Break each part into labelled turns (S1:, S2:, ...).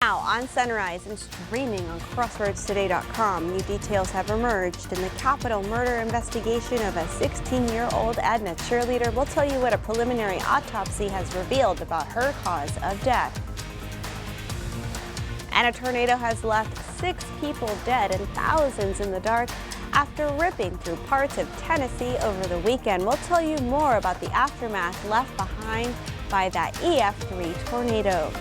S1: Now on Sunrise and streaming on CrossroadsToday.com, new details have emerged in the Capitol murder investigation of a 16-year-old Edna cheerleader. We'll tell you what a preliminary autopsy has revealed about her cause of death. And a tornado has left 6 people dead and thousands in the dark after ripping through parts of Tennessee over the weekend. We'll tell you more about the aftermath left behind by that EF3 tornado.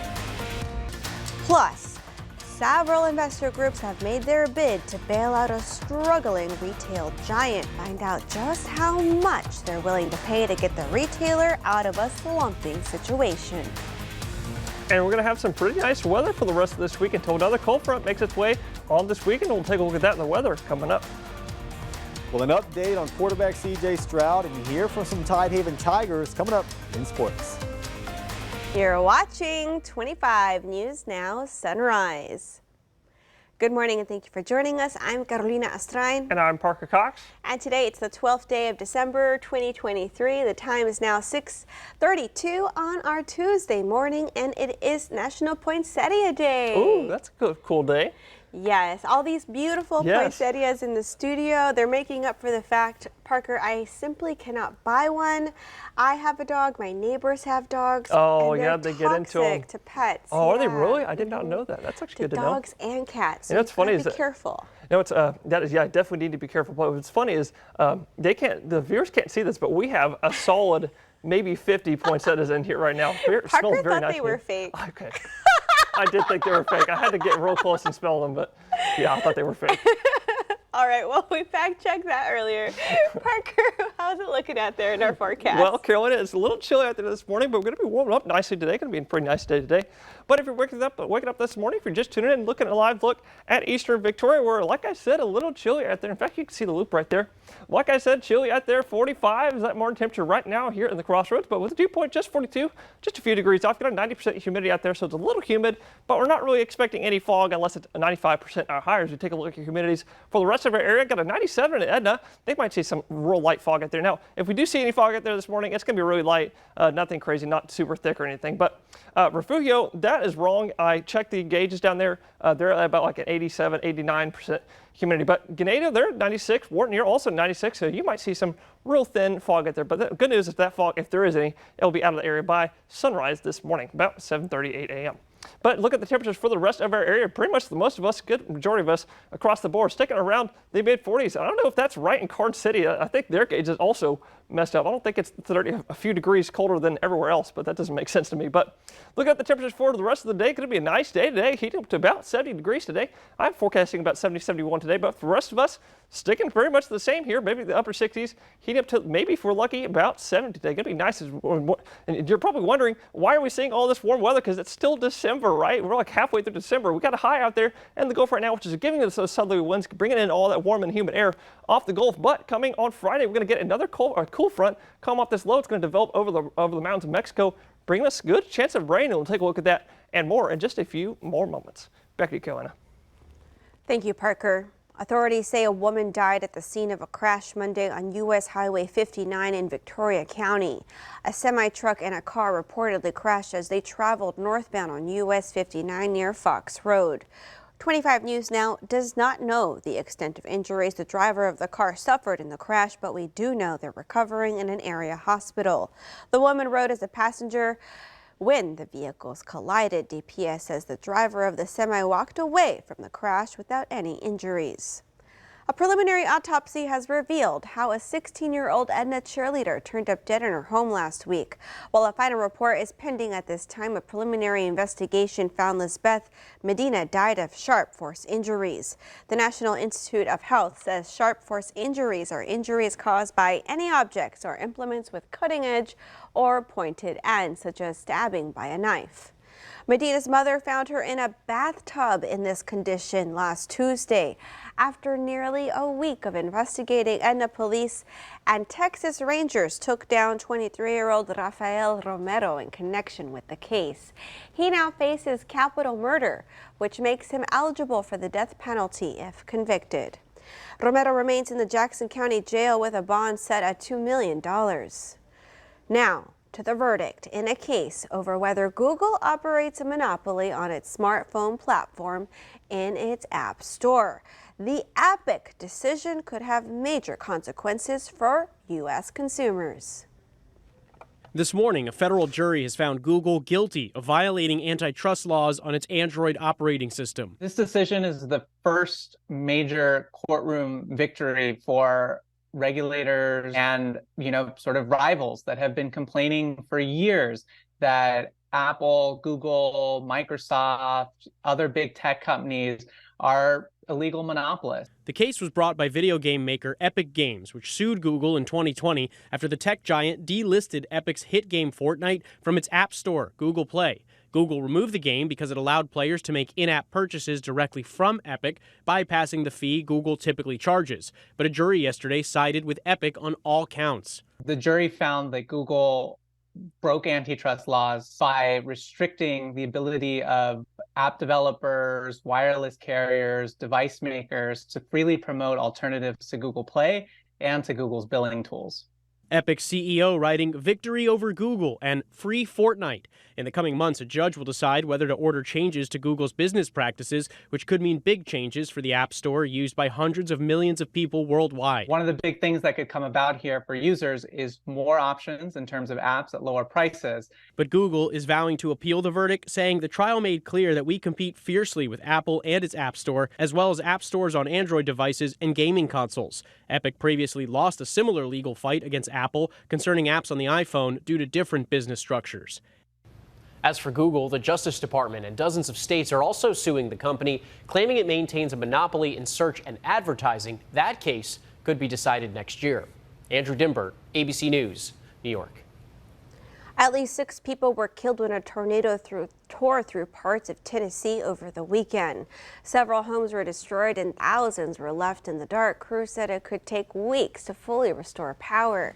S1: Plus, several investor groups have made their bid to bail out a struggling retail giant. Find out just how much they're willing to pay to get the retailer out of a slumping situation.
S2: And we're going to have some pretty nice weather for the rest of this week until another cold front makes its way on this weekend. We'll take a look at that in the weather coming up.
S3: Well, an update on quarterback C.J. Stroud, and you hear from some Tidehaven Tigers coming up in sports.
S1: You're watching 25 News Now Sunrise. Good morning and thank you for joining us. I'm Carolina Astrain.
S2: And I'm Parker Cox.
S1: And today it's the 12th day of December 2023. The time is now 6:32 on our Tuesday morning, and it is National Poinsettia Day.
S2: Ooh, that's a good, cool day.
S1: Yes, all these beautiful poinsettias in the studio. They're making up for the fact, Parker, I simply cannot buy one. I have a dog. My neighbors have dogs.
S2: Oh,
S1: and
S2: yeah, they get into them.
S1: to pets.
S2: Oh, are they really? I did not know that. That's actually good to know.
S1: Dogs and cats. So
S2: you know what's funny is
S1: be careful.
S2: You know, it's I definitely need to be careful. But what's funny is the viewers can't see this, but we have a solid maybe 50 poinsettias in here right now. It
S1: Parker
S2: very
S1: thought
S2: nice
S1: they were fake.
S2: Okay. I did think they were fake. I had to get real close and smell them, but yeah, I thought they were fake.
S1: All right, well, we fact-checked that earlier. Parker, how's it looking out there in our forecast?
S2: Well, Carolina, it's a little chilly out there this morning, but we're going to be warming up nicely today. Going to be a pretty nice day today. But if you're waking up this morning, if you're just tuning in and looking at a live look at Eastern Victoria, we're, like I said, a little chilly out there. In fact, you can see the loop right there. Like I said, chilly out there, 45 is that morning temperature right now here in the Crossroads, but with the dew point just 42, just a few degrees off. Got a 90% humidity out there, so it's a little humid, but we're not really expecting any fog unless it's 95% or higher. As we take a look at humidities for the rest of our area, got a 97 in Edna. They might see some real light fog out there. Now, if we do see any fog out there this morning, it's going to be really light, nothing crazy, not super thick or anything. But Refugio, that is wrong. I checked the gauges down there. They're at about like an 87, 89% humidity. But Ganado, they're at 96. Wharton, you're also 96, so you might see some real thin fog out there. But the good news is that fog, if there is any, it'll be out of the area by sunrise this morning, about 7:38 a.m. But look at the temperatures for the rest of our area. Pretty much most of us, good majority of us across the board, sticking around the mid-40s. I don't know if that's right in Karnes City. I think their gauge is also messed up. I don't think it's a few degrees colder than everywhere else, but that doesn't make sense to me. But look at the temperatures for the rest of the day. It's going to be a nice day today, heating up to about 70 degrees today. I'm forecasting about 70, 71 today, but for the rest of us, sticking pretty much the same here, maybe the upper 60s, heating up to maybe, if we're lucky, about 70 today. Going to be nice. And you're probably wondering, why are we seeing all this warm weather? Because it's still December, right? We're like halfway through December. We got a high out there in the Gulf right now, which is giving us those southerly winds, bringing in all that warm and humid air off the Gulf. But coming on Friday, we're going to get another cool front come off this low. It's going to develop over the mountains of Mexico, bringing us a good chance of rain. And we'll take a look at that and more in just a few more moments. Back to you, Carolina.
S1: Thank you, Parker. Authorities say a woman died at the scene of a crash Monday on U.S. Highway 59 in Victoria County. A semi-truck and a car reportedly crashed as they traveled northbound on U.S. 59 near Fox Road. 25 News Now does not know the extent of injuries the driver of the car suffered in the crash, but we do know they're recovering in an area hospital. The woman rode as a passenger when the vehicles collided. DPS says the driver of the semi walked away from the crash without any injuries. A preliminary autopsy has revealed how a 16-year-old Edna cheerleader turned up dead in her home last week. While a final report is pending at this time, a preliminary investigation found Lisbeth Medina died of sharp force injuries. The National Institute of Health says sharp force injuries are injuries caused by any objects or implements with cutting edge or pointed ends, such as stabbing by a knife. Medina's mother found her in a bathtub in this condition last Tuesday. After nearly a week of investigating, Edna police and Texas Rangers took down 23-year-old Rafael Romero in connection with the case. He now faces capital murder, which makes him eligible for the death penalty if convicted. Romero remains in the Jackson County Jail with a bond set at $2 million. Now, to the verdict in a case over whether Google operates a monopoly on its smartphone platform in its App Store. The Epic decision could have major consequences for U.S. consumers.
S4: This morning, a federal jury has found Google guilty of violating antitrust laws on its Android operating system.
S5: This decision is the first major courtroom victory for regulators and, sort of rivals that have been complaining for years that Apple, Google, Microsoft, other big tech companies are illegal monopolists.
S4: The case was brought by video game maker Epic Games, which sued Google in 2020 after the tech giant delisted Epic's hit game Fortnite from its app store, Google Play. Google removed the game because it allowed players to make in-app purchases directly from Epic, bypassing the fee Google typically charges. But a jury yesterday sided with Epic on all counts.
S5: The jury found that Google broke antitrust laws by restricting the ability of app developers, wireless carriers, device makers to freely promote alternatives to Google Play and to Google's billing tools.
S4: Epic CEO writing victory over Google and free Fortnite. In the coming months, a judge will decide whether to order changes to Google's business practices, which could mean big changes for the App Store used by hundreds of millions of people worldwide.
S5: One of the big things that could come about here for users is more options in terms of apps at lower prices.
S4: But Google is vowing to appeal the verdict, saying the trial made clear that we compete fiercely with Apple and its App Store, as well as app stores on Android devices and gaming consoles. Epic previously lost a similar legal fight against Apple concerning apps on the iPhone due to different business structures.
S6: As for Google, the Justice Department and dozens of states are also suing the company, claiming it maintains a monopoly in search and advertising. That case could be decided next year. Andrew Dimbert, ABC News, New York.
S1: At least 6 people were killed when a tornado tore through parts of Tennessee over the weekend. Several homes were destroyed and thousands were left in the dark. Crews said it could take weeks to fully restore power.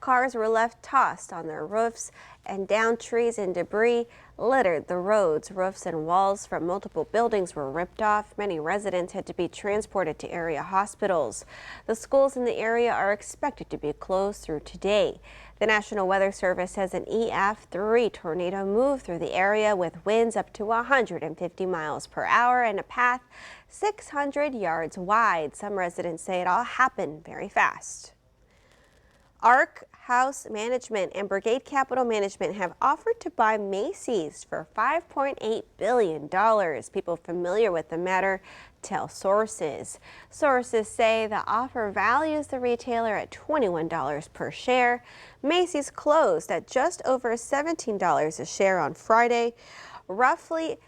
S1: Cars were left tossed on their roofs, and down trees and debris littered the roads. Roofs and walls from multiple buildings were ripped off. Many residents had to be transported to area hospitals. The schools in the area are expected to be closed through today. The National Weather Service says an EF3 tornado moved through the area with winds up to 150 miles per hour and a path 600 yards wide. Some residents say it all happened very fast. Ark House Management and Brigade Capital Management have offered to buy Macy's for $5.8 billion. People familiar with the matter tell sources. Sources say the offer values the retailer at $21 per share. Macy's closed at just over $17 a share on Friday, roughly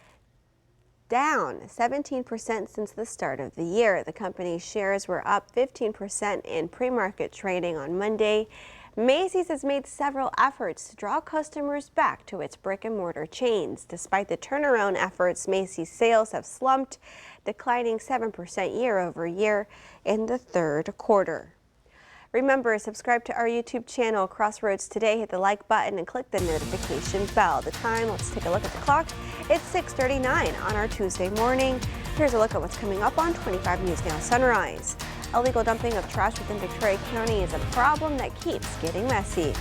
S1: down 17% since the start of the year. The company's shares were up 15% in pre-market trading on Monday. Macy's has made several efforts to draw customers back to its brick-and-mortar chains. Despite the turnaround efforts, Macy's sales have slumped, declining 7% year over year in the third quarter. Remember, subscribe to our YouTube channel, Crossroads Today. Hit the like button and click the notification bell. The time, let's take a look at the clock. It's 6:39 on our Tuesday morning. Here's a look at what's coming up on 25 News Now Sunrise. Illegal dumping of trash within Victoria County is a problem that keeps getting messy.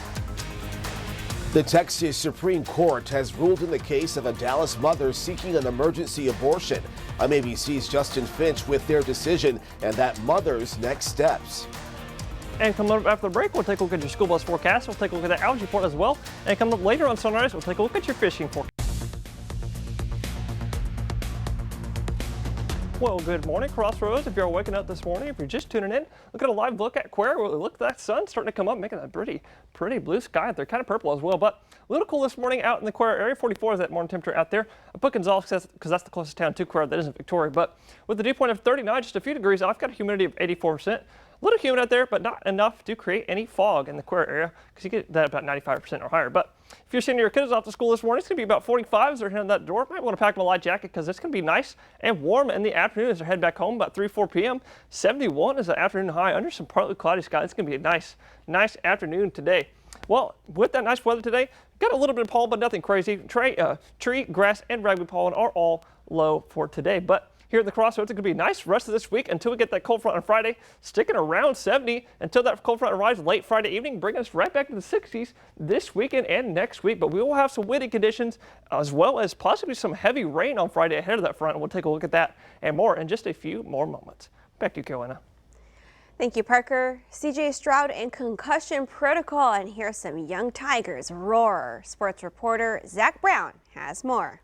S7: The Texas Supreme Court has ruled in the case of a Dallas mother seeking an emergency abortion. I'm ABC's Justin Finch with their decision and that mother's next steps.
S2: And coming up after the break, we'll take a look at your school bus forecast. We'll take a look at the algae report as well. And coming up later on Sunrise, we'll take a look at your fishing forecast. Well, good morning, Crossroads. If you're waking up this morning, if you're just tuning in, look at a live look at Quare. Look at that sun starting to come up, making that pretty blue sky. They're kind of purple as well, but a little cool this morning out in the Quare area. 44 is that morning temperature out there. I put Gonzales because that's the closest town to Quare that isn't Victoria. But with the dew point of 39, just a few degrees off, got a humidity of 84%. A little humid out there, but not enough to create any fog in the Quare area because you get that about 95% or higher. But if you're sending your kids off to school this morning, it's going to be about 45 as they're heading that door. Might want to pack them a light jacket because it's going to be nice and warm in the afternoon as they're heading back home about 3-4 p.m. 71 is the afternoon high under some partly cloudy sky. It's going to be a nice afternoon today. Well, with that nice weather today, got a little bit of pollen, but nothing crazy. Tree, grass, and ragweed pollen are all low for today. But here at the Crossroads. It could be a nice rest of this week until we get that cold front on Friday, sticking around 70 until that cold front arrives late Friday evening, bringing us right back to the 60s this weekend and next week. But we will have some windy conditions as well as possibly some heavy rain on Friday ahead of that front. And we'll take a look at that and more in just a few more moments. Back to you, Carolina.
S1: Thank you, Parker. CJ Stroud in concussion protocol, and here's some young Tigers roar. Sports reporter Zach Brown has more.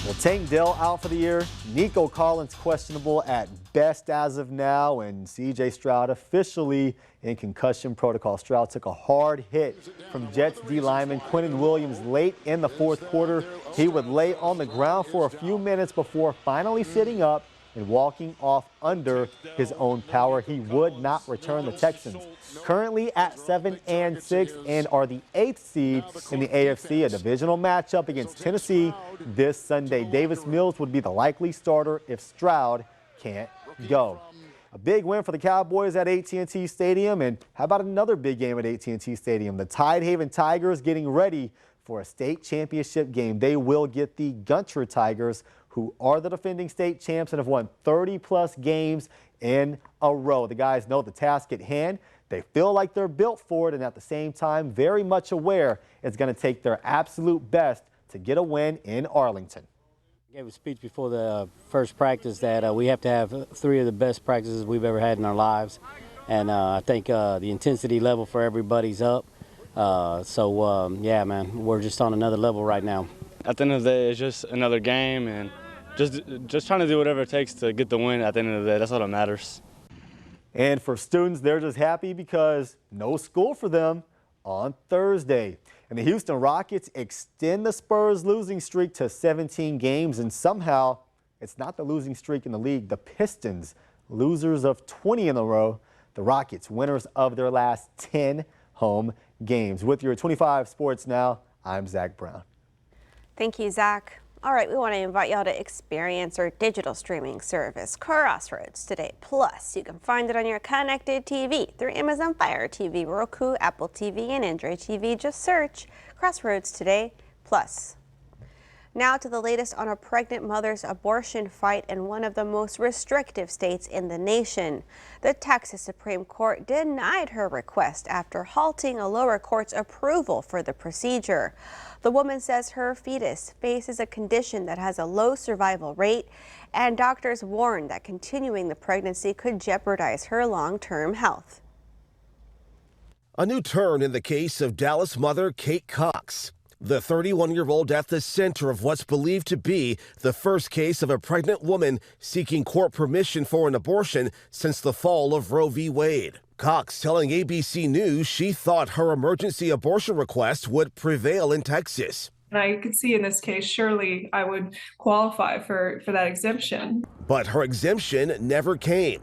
S3: Well, Tank Dell out for the year. Nico Collins questionable at best as of now, and CJ Stroud officially in concussion protocol. Stroud took a hard hit from Jets D lineman Quentin Williams late in the fourth quarter. He would lay on the ground for a few minutes before finally sitting up and walking off under his own power. He would not return. The Texans currently at 7-6 and are the 8th seed in the AFC, a divisional matchup against Tennessee this Sunday. Davis Mills would be the likely starter if Stroud can't go. A big win for the Cowboys at AT&T Stadium, and how about another big game at AT&T Stadium? The Tidehaven Tigers getting ready for a state championship game. They will get the Gunter Tigers, who are the defending state champs and have won 30-plus games in a row. The guys know the task at hand. They feel like they're built for it, and at the same time, very much aware it's going to take their absolute best to get a win in Arlington.
S8: I gave a speech before the first practice that we have to have 3 of the best practices we've ever had in our lives. And I think the intensity level for everybody's up. Yeah, man, we're just on another level right now.
S9: At the end of the day, it's just another game, and just trying to do whatever it takes to get the win at the end of the day. That's all that matters.
S3: And for students, they're just happy because no school for them on Thursday. And the Houston Rockets extend the Spurs' losing streak to 17 games, and somehow it's not the losing streak in the league. The Pistons, losers of 20 in a row. The Rockets, winners of their last 10 home games. With your 25 Sports Now, I'm Zach Brown.
S1: Thank you, Zach. All right, we want to invite y'all to experience our digital streaming service, Crossroads Today Plus. You can find it on your connected TV through Amazon Fire TV, Roku, Apple TV, and Android TV. Just search Crossroads Today Plus. Now to the latest on a pregnant mother's abortion fight in one of the most restrictive states in the nation. The Texas Supreme Court denied her request after halting a lower court's approval for the procedure. The woman says her fetus faces a condition that has a low survival rate, and doctors warn that continuing the pregnancy could jeopardize her long-term health.
S7: A new turn in the case of Dallas mother Kate Cox. The 31-year-old at the center of what's believed to be the first case of a pregnant woman seeking court permission for an abortion since the fall of Roe v. Wade. Cox telling ABC News she thought her emergency abortion request would prevail in Texas.
S10: And I could see in this case, surely I would qualify for that exemption.
S7: But her exemption never came.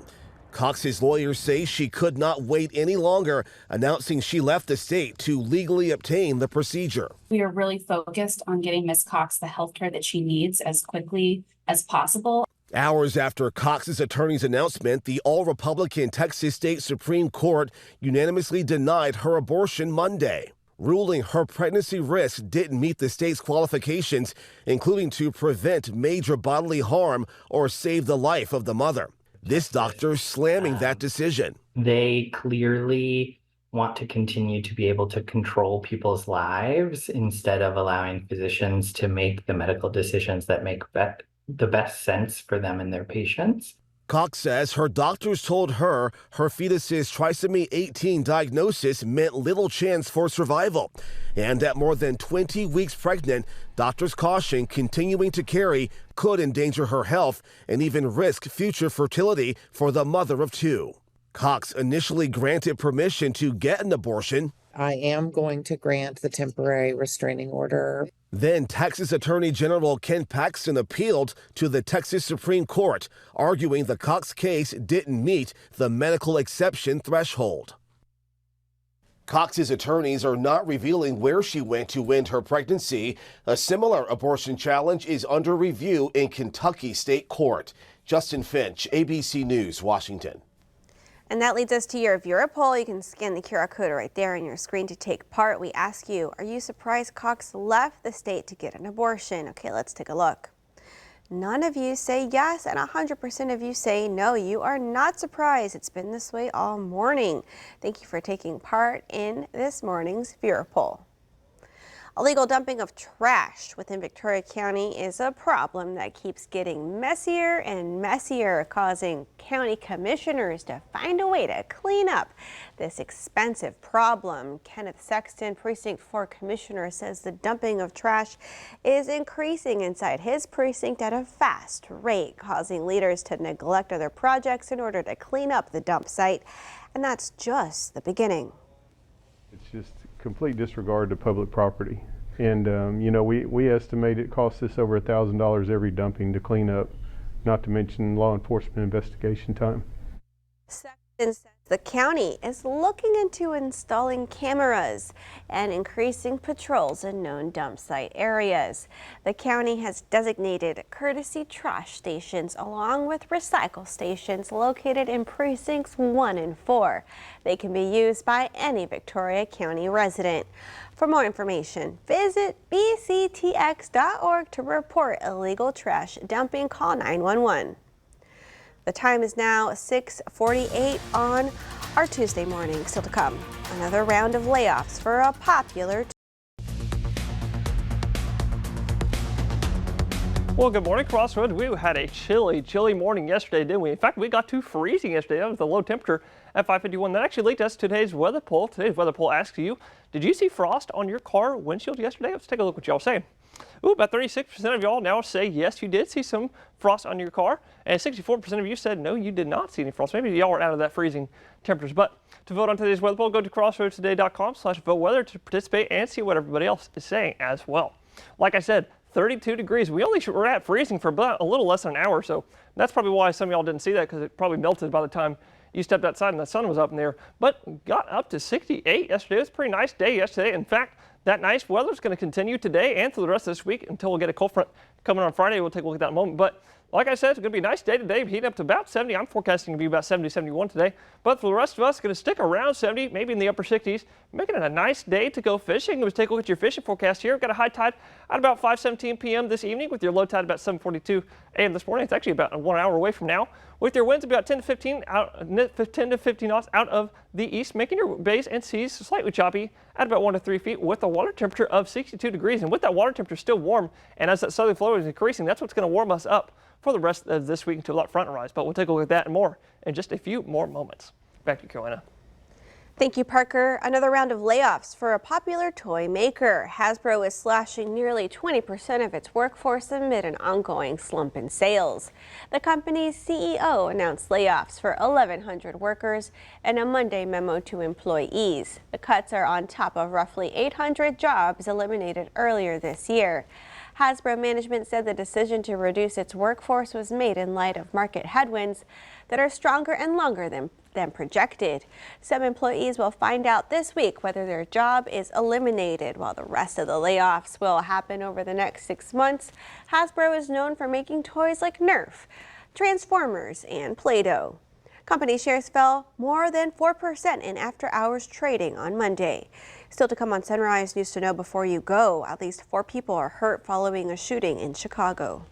S7: Cox's lawyers say she could not wait any longer, announcing she left the state to legally obtain the procedure.
S11: We are really focused on getting Ms. Cox the health care that she needs as quickly as possible.
S7: Hours after Cox's attorney's announcement, the all-Republican Texas State Supreme Court unanimously denied her abortion Monday, ruling her pregnancy risk didn't meet the state's qualifications, including to prevent major bodily harm or save the life of the mother. This doctor slamming that decision.
S12: They clearly want to continue to be able to control people's lives instead of allowing physicians to make the medical decisions that make the best sense for them and their patients.
S7: Cox says her doctors told her her fetus's trisomy 18 diagnosis meant little chance for survival. And at more than 20 weeks pregnant, doctors caution continuing to carry could endanger her health and even risk future fertility for the mother of 2. Cox initially granted permission to get an abortion.
S13: I am going to grant the temporary restraining order.
S7: Then Texas Attorney General Ken Paxton appealed to the Texas Supreme Court, arguing the Cox case didn't meet the medical exception threshold. Cox's attorneys are not revealing where she went to end her pregnancy. A similar abortion challenge is under review in Kentucky State Court. Justin Finch, ABC News, Washington.
S1: And that leads us to your viewer poll. You can scan the QR code right there on your screen to take part. We ask you, are you surprised Cox left the state to get an abortion? Okay, let's take a look. None of you say yes, and 100% of you say no. You are not surprised. It's been this way all morning. Thank you for taking part in this morning's viewer poll. Illegal dumping of trash within Victoria County is a problem that keeps getting messier and messier, causing county commissioners to find a way to clean up this expensive problem. Kenneth Sexton, Precinct 4 Commissioner, says the dumping of trash is increasing inside his precinct at a fast rate, causing leaders to neglect other projects in order to clean up the dump site. And that's just the beginning.
S14: It's just complete disregard to public property. And, you know, we estimate it costs us over $1,000 every dumping to clean up, not to mention law enforcement investigation time.
S1: Sexton says the county is looking into installing cameras and increasing patrols in known dump site areas. The county has designated courtesy trash stations along with recycle stations located in precincts 1 and 4. They can be used by any Victoria County resident. For more information, visit bctx.org to report illegal trash dumping. Call 911. The time is now 6:48 on our Tuesday morning. Still to come, another round of layoffs for a popular.
S2: Well, good morning, Crossroads. We had a chilly morning yesterday, didn't we? In fact, we got to freezing yesterday. That was the low temperature at 5:51. That actually leaked us to today's weather poll. Today's weather poll asks you, did you see frost on your car windshield yesterday? Let's take a look what y'all saying. Ooh, about 36% of y'all now say yes, you did see some frost on your car, and 64% of you said no, you did not see any frost. Maybe y'all were out of that freezing temperatures. But to vote on today's weather poll, go to crossroadstoday.com/vote-weather to participate and see what everybody else is saying as well. Like I said, 32 degrees. We only were at freezing for about a little less than an hour, so that's probably why some of y'all didn't see that, because it probably melted by the time you stepped outside and the sun was up in there. But got up to 68 yesterday. It was a pretty nice day yesterday. In fact, that nice weather is going to continue today and through the rest of this week until we'll get a cold front coming on Friday. We'll take a look at that in a moment. But like I said, it's going to be a nice day today, heating up to about 70. I'm forecasting to be about 70, 71 today. But for the rest of us, it's going to stick around 70, maybe in the upper 60s, making it a nice day to go fishing. Let's take a look at your fishing forecast here. We've got a high tide at about 5:17 p.m. this evening with your low tide about 7:42 a.m. this morning. It's actually about 1 hour away from now. With your winds about 10 to 15 knots out of the east, making your bays and seas slightly choppy at about 1 to 3 feet with a water temperature of 62 degrees. And with that water temperature still warm, and as that southerly flow is increasing, that's what's going to warm us up for the rest of this week until that front rise. But we'll take a look at that and more in just a few more moments. Back to you, Carolina.
S1: Thank you, Parker. Another round of layoffs for a popular toy maker. Hasbro is slashing nearly 20% of its workforce amid an ongoing slump in sales. The company's CEO announced layoffs for 1,100 workers in a Monday memo to employees. The cuts are on top of roughly 800 jobs eliminated earlier this year. Hasbro management said the decision to reduce its workforce was made in light of market headwinds that are stronger and longer than projected. Some employees will find out this week whether their job is eliminated, while the rest of the layoffs will happen over the next 6 months. Hasbro is known for making toys like Nerf, Transformers, and Play-Doh. Company shares fell more than 4% in after-hours trading on Monday. Still to come on Sunrise News to Know Before You Go, at least 4 people are hurt following a shooting in Chicago.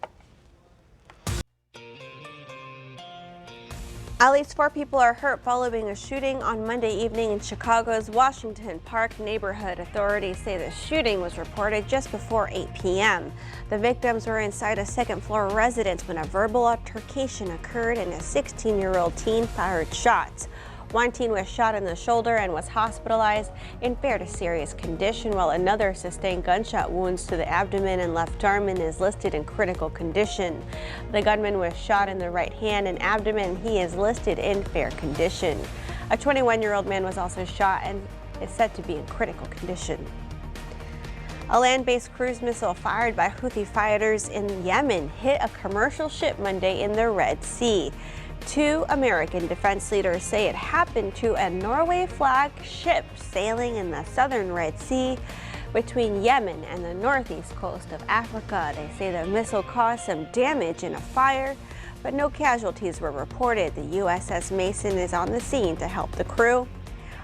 S1: At least 4 people are hurt following a shooting on Monday evening in Chicago's Washington Park neighborhood. Authorities say the shooting was reported just before 8 p.m. The victims were inside a second-floor residence when a verbal altercation occurred and a 16-year-old teen fired shots. One teen was shot in the shoulder and was hospitalized in fair to serious condition, while another sustained gunshot wounds to the abdomen and left arm and is listed in critical condition. The gunman was shot in the right hand and abdomen. He is listed in fair condition. A 21-year-old man was also shot and is said to be in critical condition. A land-based cruise missile fired by Houthi fighters in Yemen hit a commercial ship Monday in the Red Sea. 2 American defense leaders say it happened to a Norway flag ship sailing in the southern Red Sea between Yemen and the northeast coast of Africa. They say the missile caused some damage in a fire, but no casualties were reported. The USS Mason is on the scene to help the crew.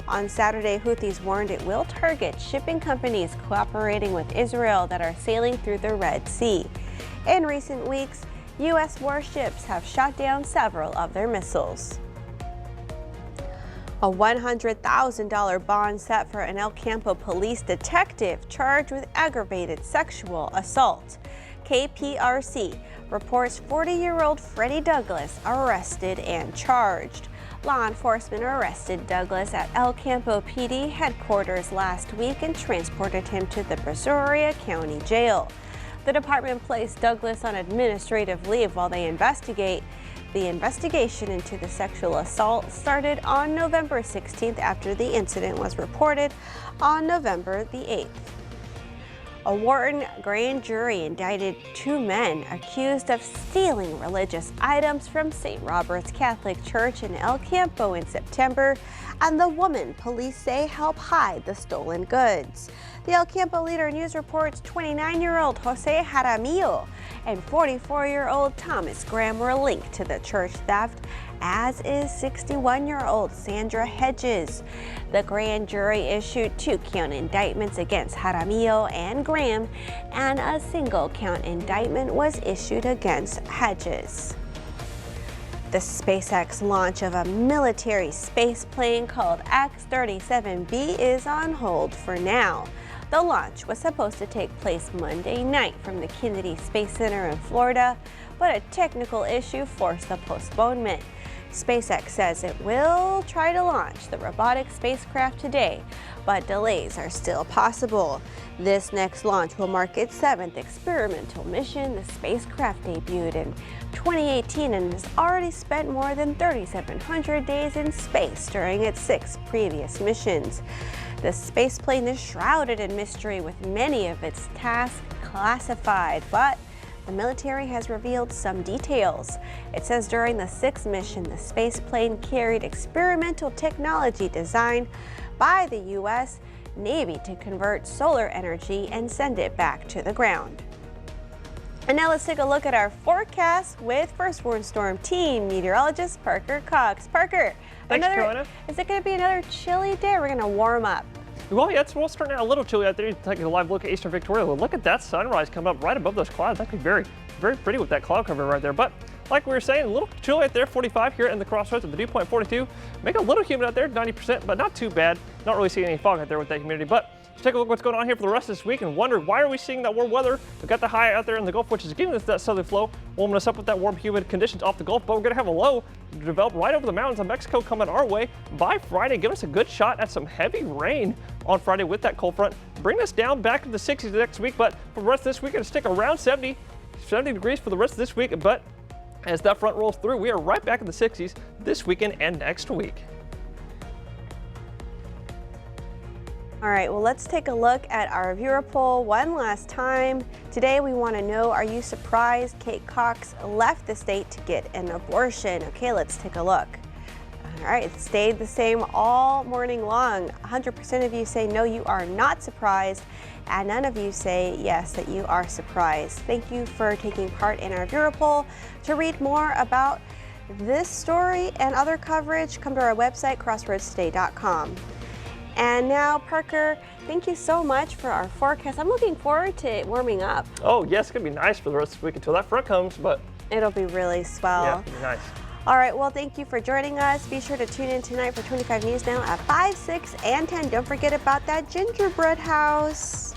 S1: On Saturday, Houthis warned it will target shipping companies cooperating with Israel that are sailing through the Red Sea. In recent weeks, U.S. warships have shot down several of their missiles. A $100,000 bond set for an El Campo police detective charged with aggravated sexual assault. KPRC reports 40-year-old Freddie Douglas arrested and charged. Law enforcement arrested Douglas at El Campo PD headquarters last week and transported him to the Brazoria County Jail. The department placed Douglas on administrative leave while they investigate. The investigation into the sexual assault started on November 16th after the incident was reported on November the 8th. A Wharton grand jury indicted 2 men accused of stealing religious items from St. Robert's Catholic Church in El Campo in September, and the woman police say helped hide the stolen goods. The El Campo Leader News reports 29-year-old Jose Jaramillo and 44-year-old Thomas Graham were linked to the church theft, as is 61-year-old Sandra Hedges. The grand jury issued 2-count indictments against Jaramillo and Graham, and a single-count indictment was issued against Hedges. The SpaceX launch of a military space plane called X-37B is on hold for now. The launch was supposed to take place Monday night from the Kennedy Space Center in Florida, but a technical issue forced the postponement. SpaceX says it will try to launch the robotic spacecraft today, but delays are still possible. This next launch will mark its 7th experimental mission. The spacecraft debuted in 2018 and has already spent more than 3,700 days in space during its 6 previous missions. The space plane is shrouded in mystery with many of its tasks classified, but the military has revealed some details. It says during the 6th mission, the space plane carried experimental technology designed by the U.S. Navy to convert solar energy and send it back to the ground. And now let's take a look at our forecast with First Warn Storm Team meteorologist Parker Cox. Parker,
S2: Thanks, Carolina.
S1: Is it going to be another chilly day? Or we're going to warm up.
S2: Well, yeah, we'll start out a little chilly out there. You take a live look at eastern Victoria. Look at that sunrise coming up right above those clouds. That could be very, very pretty with that cloud cover right there. But like we were saying, a little chilly out there, 45 here in the crossroads of the dew point, 42. Make it a little humid out there, 90%, but not too bad. Not really seeing any fog out there with that humidity. But let's take a look at what's going on here for the rest of this week and wonder why are we seeing that warm weather. We've got the high out there in the Gulf, which is giving us that southerly flow, warming us up with that warm, humid conditions off the Gulf. But we're going to have a low develop right over the mountains of Mexico coming our way by Friday, giving us a good shot at some heavy rain on Friday with that cold front. Bring us down back to the 60s next week, but for the rest of this week, it's going to stick around 70 degrees for the rest of this week. But as that front rolls through, we are right back in the 60s this weekend and next week.
S1: All right, well, let's take a look at our viewer poll one last time. Today, we want to know, are you surprised Kate Cox left the state to get an abortion? Okay, let's take a look. All right, it stayed the same all morning long. 100% of you say no, you are not surprised, and none of you say yes, that you are surprised. Thank you for taking part in our viewer poll. To read more about this story and other coverage, come to our website, crossroadstoday.com. And now, Parker, thank you so much for our forecast. I'm looking forward to it warming up.
S2: Oh, yes, it's going to be nice for the rest of the week until that front comes, but
S1: it'll be really swell.
S2: Yeah, it'll be nice.
S1: All right, well, thank you for joining us. Be sure to tune in tonight for 25 News Now at 5, 6, and 10. Don't forget about that gingerbread house.